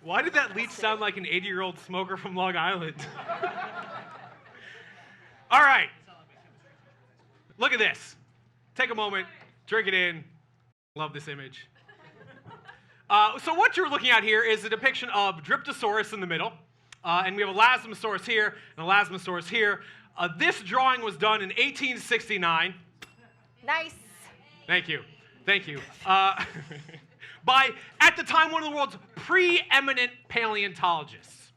Why did that leech sound like an 80-year-old smoker from Long Island? All right. Look at this. Take a moment, drink it in. Love this image. So what you're looking at here is a depiction of Dryptosaurus in the middle. And we have Elasmosaurus here and Elasmosaurus here. This drawing was done in 1869. Nice. Thank you. Thank you. By, at the time, one of the world's preeminent paleontologists.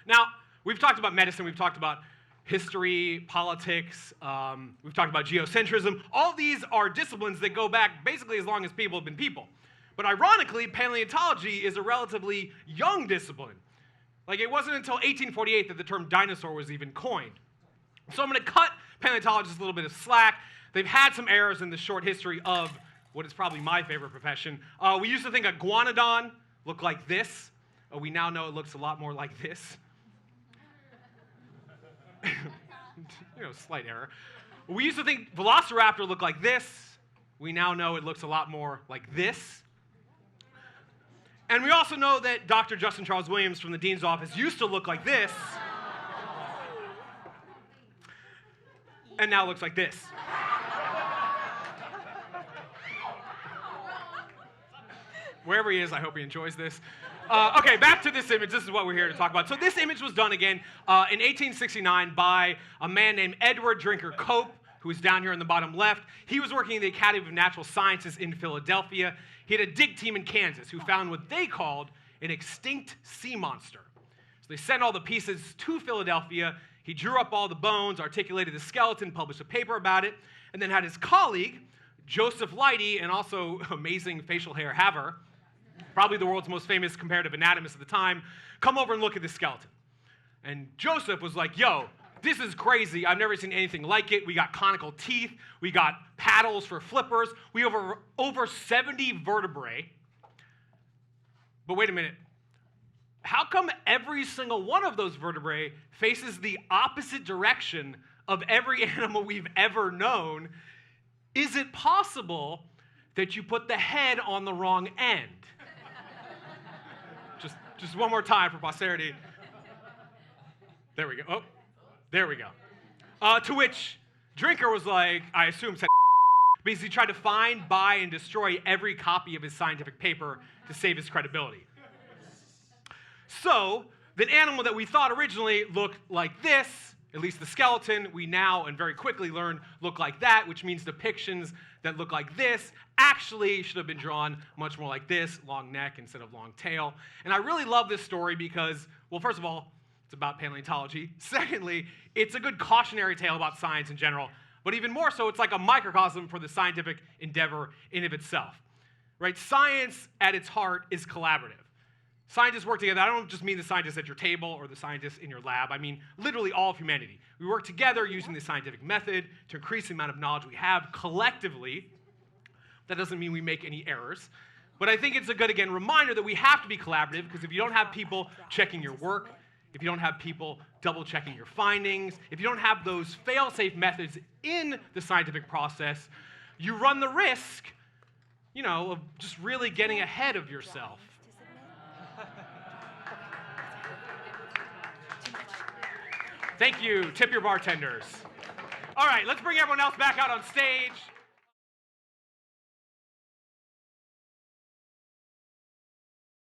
Now, we've talked about medicine, we've talked about history, politics, we've talked about geocentrism. All these are disciplines that go back basically as long as people have been people. But ironically, paleontology is a relatively young discipline. Like, it wasn't until 1848 that the term dinosaur was even coined. So I'm going to cut paleontologists a little bit of slack. They've had some errors in the short history of what is probably my favorite profession. We used to think a guanodon looked like this. We now know it looks a lot more like this. Slight error. We used to think velociraptor looked like this. We now know it looks a lot more like this. And we also know that Dr. Justin Charles Williams from the dean's office used to look like this. And now looks like this. Wherever he is, I hope he enjoys this. Okay, back to this image. This is what we're here to talk about. So this image was done again in 1869 by a man named Edward Drinker Cope, who is down here in the bottom left. He was working in the Academy of Natural Sciences in Philadelphia. He had a dig team in Kansas who found what they called an extinct sea monster. So they sent all the pieces to Philadelphia. He drew up all the bones, articulated the skeleton, published a paper about it, and then had his colleague, Joseph Leidy, and also amazing facial hair haver, probably the world's most famous comparative anatomist at the time, come over and look at this skeleton. And Joseph was like, yo, this is crazy. I've never seen anything like it. We got conical teeth. We got paddles for flippers. We have over 70 vertebrae. But wait a minute. How come every single one of those vertebrae faces the opposite direction of every animal we've ever known? Is it possible that you put the head on the wrong end? Just one more time for posterity. There we go. Oh, there we go. To which Drinker was like, I assume said, because he tried to find, buy, and destroy every copy of his scientific paper to save his credibility. So, the animal that we thought originally looked like this, at least the skeleton, we now and very quickly learn look like that, which means depictions that look like this actually should have been drawn much more like this, long neck instead of long tail. And I really love this story because, well, first of all, it's about paleontology. Secondly, it's a good cautionary tale about science in general. But even more so, it's like a microcosm for the scientific endeavor in of itself. Right? Science at its heart is collaborative. Scientists work together. I don't just mean the scientists at your table or the scientists in your lab. I mean literally all of humanity. We work together using the scientific method to increase the amount of knowledge we have collectively. That doesn't mean we make any errors. But I think it's a good, again, reminder that we have to be collaborative, because if you don't have people checking your work, if you don't have people double-checking your findings, if you don't have those fail-safe methods in the scientific process, you run the risk, of just really getting ahead of yourself. Thank you. Tip your bartenders. All right, let's bring everyone else back out on stage.